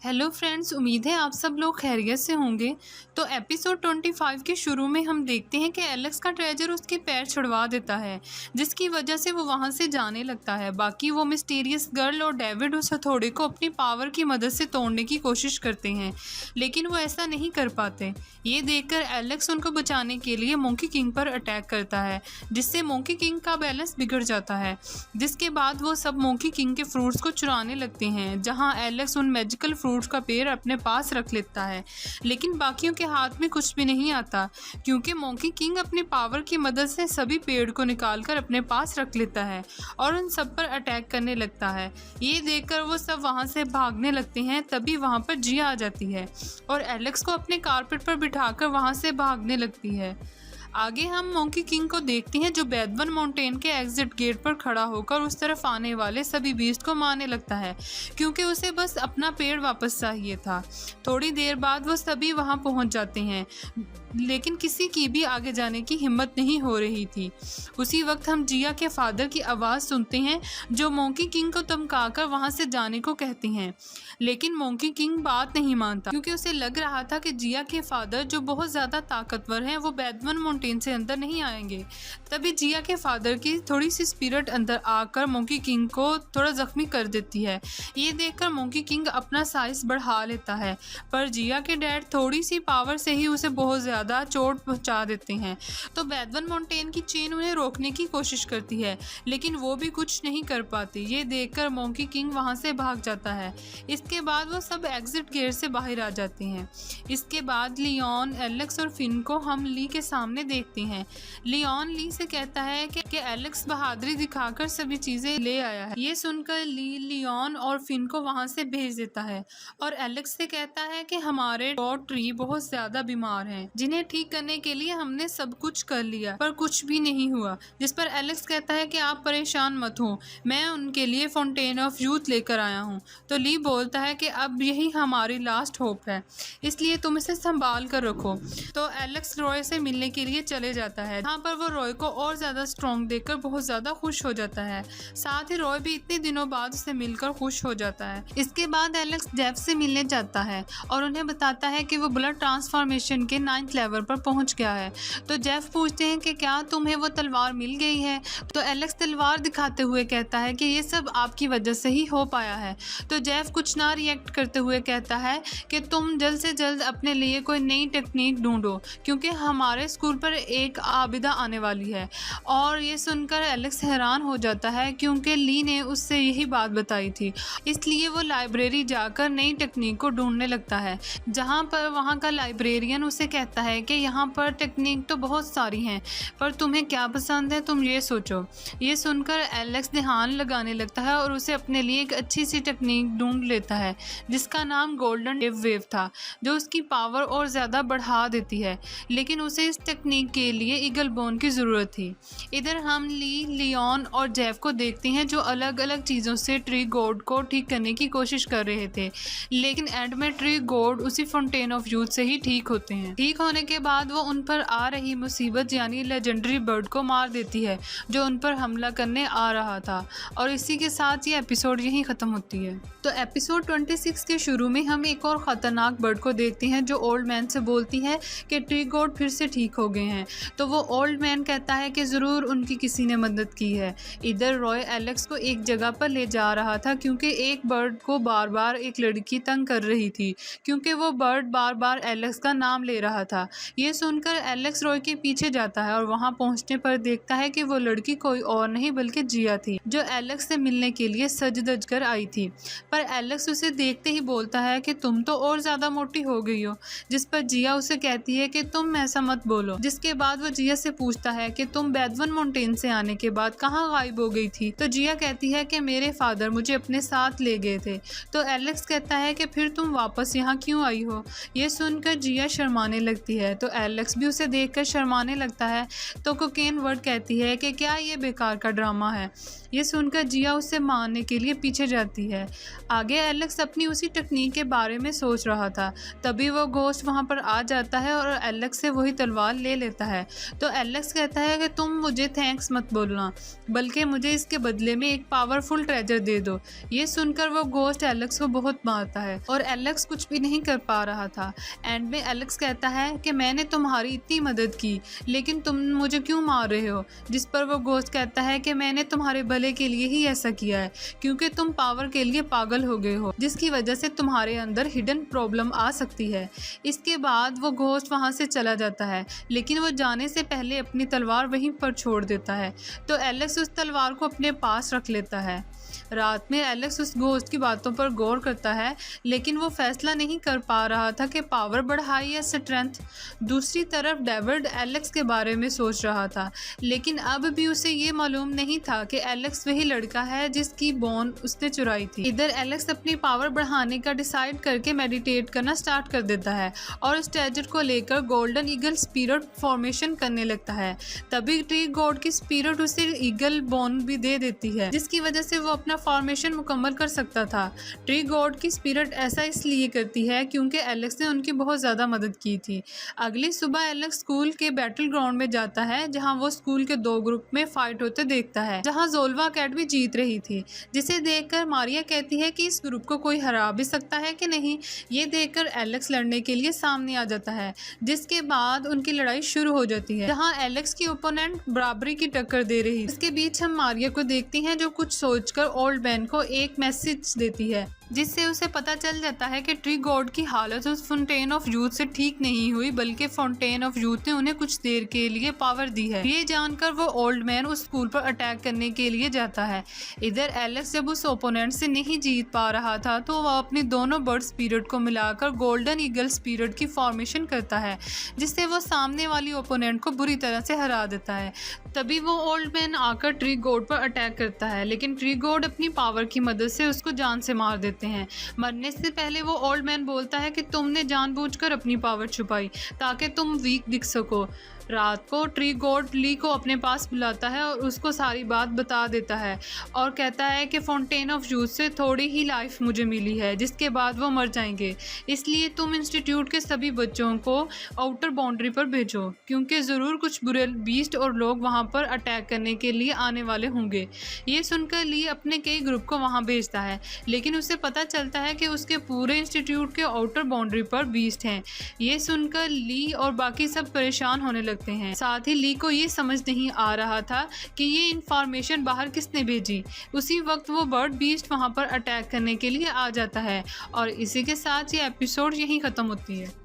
Hello friends, उम्मीद है आप सब लोग खैरियत से होंगे। तो एपिसोड 25 के शुरू में हम देखते हैं कि एलेक्स का ट्रेजर उसके पैर छुड़वा देता है, जिसकी वजह से वो वहां से जाने लगता है। बाकी वो मिस्टीरियस गर्ल और डेविड उस हथौड़े को अपनी पावर की मदद से तोड़ने की कोशिश करते हैं, लेकिन वो ऐसा नहीं कर पाते। ये देखकर एलेक्स उनको बचाने के लिए मोंकी किंग पर अटैक करता है, जिससे मोंकी किंग का बैलेंस बिगड़ जाता है। जिसके बाद वो सब मोंकी किंग के फ्रूट्स को चुराने लगते हैं, जहाँ एलेक्स उन मैजिकल फ्रूट्स का पेड़ अपने पास रख लेता है। लेकिन बाकियों के हाथ में कुछ भी नहीं आता, क्योंकि मोंकी किंग अपनी पावर की मदद से सभी पेड़ को निकालकर अपने पास रख लेता है और उन सब पर अटैक करने लगता है। ये देखकर वो सब वहां से भागने लगते हैं। तभी वहां पर जिया आ जाती है और एलेक्स को अपने कारपेट पर बिठाकर वहां से भागने लगती है। आगे हम मोंकी किंग को देखते हैं, जो बैदवन माउंटेन के एग्जिट गेट पर खड़ा होकर उस तरफ आने वाले सभी बीस्ट को मारने लगता है, क्योंकि उसे बस अपना पेड़ वापस चाहिए था। थोड़ी देर बाद वो सभी वहां पहुंच जाते हैं, लेकिन किसी की भी आगे जाने की हिम्मत नहीं हो रही थी। उसी वक्त हम जिया के फादर की आवाज़ सुनते हैं, जो मोंकी किंग को धमकाकर वहां से जाने को कहते हैं। लेकिन मोंकी किंग बात नहीं मानता, क्योंकि उसे लग रहा था कि जिया के फादर, जो बहुत ज़्यादा ताकतवर हैं, वो बैदवन माउंटेन से अंदर नहीं आएंगे। तभी जिया के फादर की थोड़ी सी स्पिरिट अंदर आकर मोंकी किंग को थोड़ा जख्मी कर देती है। ये देखकर मोंकी किंग अपना साइज बढ़ा लेता है, पर जिया के डैड थोड़ी सी पावर से ही उसे बहुत ज़्यादा चोट पहुंचा देते हैं। तो बैदवन माउंटेन की चेन उन्हें रोकने की कोशिश करती है, लेकिन वो भी कुछ नहीं कर पाती। ये देखकर मोंकी किंग वहां से भाग जाता है। इसके बाद वो सब एग्जिट गेट से बाहर आ जाते हैं। इसके बाद लियोन, एलेक्स और फिन को हम ली के सामने देखते हैं। लियोन ली से कहता है कि एलेक्स बहादुरी दिखाकर सभी चीजें ले आया है। ये सुनकर ली लियोन और फिन को वहां से भेज देता है और एलेक्स से कहता है कि हमारे डॉग ट्री बहुत ज्यादा बीमार हैं, जिन्हें ठीक करने के लिए हमने सब कुछ कर लिया, पर कुछ भी नहीं हुआ। जिस पर एलेक्स कहता है कि आप परेशान मत हो, मैं उनके लिए फाउंटेन ऑफ यूथ लेकर आया हूँ। तो ली बोलता है कि अब यही हमारी लास्ट होप है, इसलिए तुम इसे संभाल कर रखो। तो एलेक्स रॉय से मिलने के लिए चले जाता है, जहाँ पर वो रॉय को और ज्यादा स्ट्रॉन्ग देखकर बहुत ज्यादा खुश हो जाता है। साथ ही रॉय भी इतने दिनों बाद उसे मिलकर खुश हो जाता है। इसके बाद एलेक्स जेफ से मिलने जाता है और उन्हें बताता है कि वो ब्लड ट्रांसफॉर्मेशन के 9th लेवल पर पहुंच गया है। तो जेफ पूछते हैं कि क्या तुम्हें वो तलवार मिल गई है। तो एलेक्स तलवार दिखाते हुए कहता है कि ये सब आपकी वजह से ही हो पाया है। तो जेफ कुछ ना रिएक्ट करते हुए कहता है कि तुम जल्द से जल्द अपने लिए कोई नई टेक्निक ढूंढो, क्योंकि हमारे स्कूल पर एक आबिदा आने वाली है। और ये सुनकर एलेक्स हैरान हो जाता है, क्योंकि ली ने उससे यही बात बताई थी। इसलिए वो लाइब्रेरी जाकर नई टेक्निक को ढूंढने लगता है, जहाँ पर वहाँ का लाइब्रेरियन उसे कहता है कि यहाँ पर टेक्निक तो बहुत सारी हैं, पर तुम्हें क्या पसंद है, तुम ये सोचो। ये सुनकर एलेक्स ध्यान लगाने लगता है और उसे अपने लिए एक अच्छी सी टेक्निक ढूंढ लेता है, जिसका नाम गोल्डन वेव था, जो उसकी पावर और ज़्यादा बढ़ा देती है। लेकिन उसे इस टेक्निक के लिए ईगल बोन की ज़रूरत थी। इधर हम ली, लियोन और जेफ को देखते हैं, जो अलग अलग चीज़ों से ट्री गॉड को ठीक करने की कोशिश कर रहे थे, लेकिन एंड में ट्री गॉड उसी फाउंटेन ऑफ यूथ से ही ठीक होते हैं। ठीक होने के बाद वो उन पर आ रही मुसीबत यानी लेजेंडरी बर्ड को मार देती है, जो उन पर हमला करने आ रहा था। और इसी के साथ ये एपिसोड यहीं ख़त्म होती है। तो एपिसोड 26 के शुरू में हम एक और ख़तरनाक बर्ड को देखते हैं, जो ओल्ड मैन से बोलती है कि ट्री गॉड फिर से ठीक हो गए हैं। तो वो ओल्ड मैन कहता है कि ज़रूर उनकी किसी ने मदद की है। इधर रॉय एलेक्स को एक जगह पर ले जा रहा था, क्योंकि एक बर्ड को बार बार एक लड़की तंग कर रही थी, क्योंकि वो बर्ड बार बार एलेक्स का नाम ले रहा था। ये सुनकर एलेक्स रॉय के पीछे जाता है और वहां पहुंचने पर देखता है कि वो लड़की कोई और नहीं बल्कि जिया थी, जो एलेक्स से मिलने के लिए सज धज कर आई थी। पर एलेक्स उसे देखते ही बोलता है कि तुम तो और ज्यादा मोटी हो गई हो। जिस पर जिया उसे कहती है कि तुम ऐसा मत बोलो। जिसके बाद वो जिया से पूछता है कि तुम बैदवन माउंटेन से आने के बाद कहाँ गायब हो गई थी। तो जिया कहती है कि मेरे फादर मुझे अपने साथ ले गए थे। तो एलेक्स कहता है कि फिर तुम वापस यहाँ क्यों आई हो। ये सुनकर जिया शर्माने लगती है, तो एलेक्स भी उसे देखकर शर्माने लगता है। तो कोकेन वर्ड कहती है कि क्या ये बेकार का ड्रामा है। ये सुनकर जिया उसे मारने के लिए पीछे जाती है। आगे एलेक्स अपनी उसी टेक्निक के बारे में सोच रहा था, तभी वो घोस्ट वहाँ पर आ जाता है और एलेक्स से वही तलवार ले लेता है। तो एलेक्स कहता है कि तुम मुझे थैंक्स मत बोलना, बल्कि मुझे इसके बदले में एक पावरफुल ट्रेजर दे दो। ये सुनकर वो घोस्ट एलेक्स को बहुत मारता है और एलेक्स कुछ भी नहीं कर पा रहा था। एंड में एलेक्स कहता है कि मैंने तुम्हारी इतनी मदद की, लेकिन तुम मुझे क्यों मार रहे हो? जिस पर वो घोस्ट कहता है कि मैंने तुम्हारे भले के लिए ही ऐसा किया है, क्योंकि तुम पावर के लिए पागल हो गए हो, जिसकी वजह से तुम्हारे अंदर हिडन प्रॉब्लम आ सकती है। इसके बाद वो घोस्ट वहाँ से चला जाता है, लेकिन वो जाने से पहले अपनी तलवार वहीं पर छोड़ देता है। तो एलेक्स उस तलवार को अपने पास रख लेता है। रात में एलेक्स उस घोस्ट की बातों पर गौर करता है, लेकिन वो फैसला नहीं कर पा रहा था कि पावर बढ़ाए या स्ट्रेंथ। दूसरी तरफ डेविड एलेक्स के बारे में सोच रहा था, लेकिन अब भी उसे ये मालूम नहीं था कि एलेक्स वही लड़का है जिसकी बोन उसने चुराई थी। इधर एलेक्स अपनी पावर बढ़ाने का डिसाइड करके मेडिटेट करना स्टार्ट कर देता है और उस ट्रेजर को लेकर गोल्डन ईगल स्पिरिट फॉर्मेशन करने लगता है। तभी ट्री गॉड की स्पिरिट उसे ईगल बोन भी दे देती है, जिसकी वजह से वो अपना फॉर्मेशन मुकम्मल कर सकता था। ट्री गॉड की स्पिरिट ऐसा इसलिए करती है क्योंकि एलेक्स ने उनकी बहुत ज़्यादा मदद की थी। अगली सुबह एलेक्स स्कूल के बैटल ग्राउंड में जाता है, जहां वो स्कूल के दो ग्रुप में फाइट होते देखता है, जहां जोल्वा अकेडमी जीत रही थी, जिसे देखकर मारिया कहती है कि इस ग्रुप को कोई हरा भी सकता है कि नहीं। ये देखकर एलेक्स लड़ने के लिए सामने आ जाता है, जिसके बाद उनकी लड़ाई शुरू हो जाती है, जहाँ एलेक्स की ओपोनेंट बराबरी की टक्कर दे रही है। इसके बीच हम मारिया को देखती हैं, जो कुछ सोचकर ओल्ड मैन को एक मैसेज देती है, जिससे उसे पता चल जाता है कि ट्री गॉड की हालत उस फाउंटेन ऑफ यूथ से ठीक नहीं हुई, बल्कि फाउंटेन ऑफ यूथ ने उन्हें कुछ देर के लिए पावर दी है। ये जानकर वो ओल्ड मैन उस स्कूल पर अटैक करने के लिए जाता है। इधर एलेक्स जब उस ओपोनेंट से नहीं जीत पा रहा था, तो वह अपनी दोनों बर्ड स्पिरिट को मिलाकर गोल्डन ईगल स्पिरिट की फॉर्मेशन करता है, जिससे वो सामने वाली ओपोनेंट को बुरी तरह से हरा देता है। तभी वो ओल्ड मैन आकर ट्री गॉड पर अटैक करता है, लेकिन ट्री गॉड अपनी पावर की मदद से उसको जान से मार देते हैं। मरने से पहले वो ओल्ड मैन बोलता है कि तुमने जानबूझकर अपनी पावर छुपाई ताकि तुम वीक दिख सको। रात को ट्री गॉड ली को अपने पास बुलाता है और उसको सारी बात बता देता है और कहता है कि फाउंटेन ऑफ यूथ से थोड़ी ही लाइफ मुझे मिली है, जिसके बाद वो मर जाएंगे। इसलिए तुम इंस्टीट्यूट के सभी बच्चों को आउटर बाउंड्री पर भेजो, क्योंकि ज़रूर कुछ बुरे बीस्ट और लोग वहाँ पर अटैक करने के लिए आने वाले होंगे। ये सुनकर ली अपने कई ग्रुप को वहाँ भेजता है, लेकिन उसे पता चलता है कि उसके पूरे इंस्टीट्यूट के आउटर बाउंड्री पर बीस्ट हैं। ये सुनकर ली और बाकी सब परेशान होने लगते हैं। साथ ही ली को ये समझ नहीं आ रहा था कि ये इंफॉर्मेशन बाहर किसने भेजी। उसी वक्त वो बर्ड बीस्ट वहां पर अटैक करने के लिए आ जाता है और इसी के साथ ये एपिसोड यहीं खत्म होती है।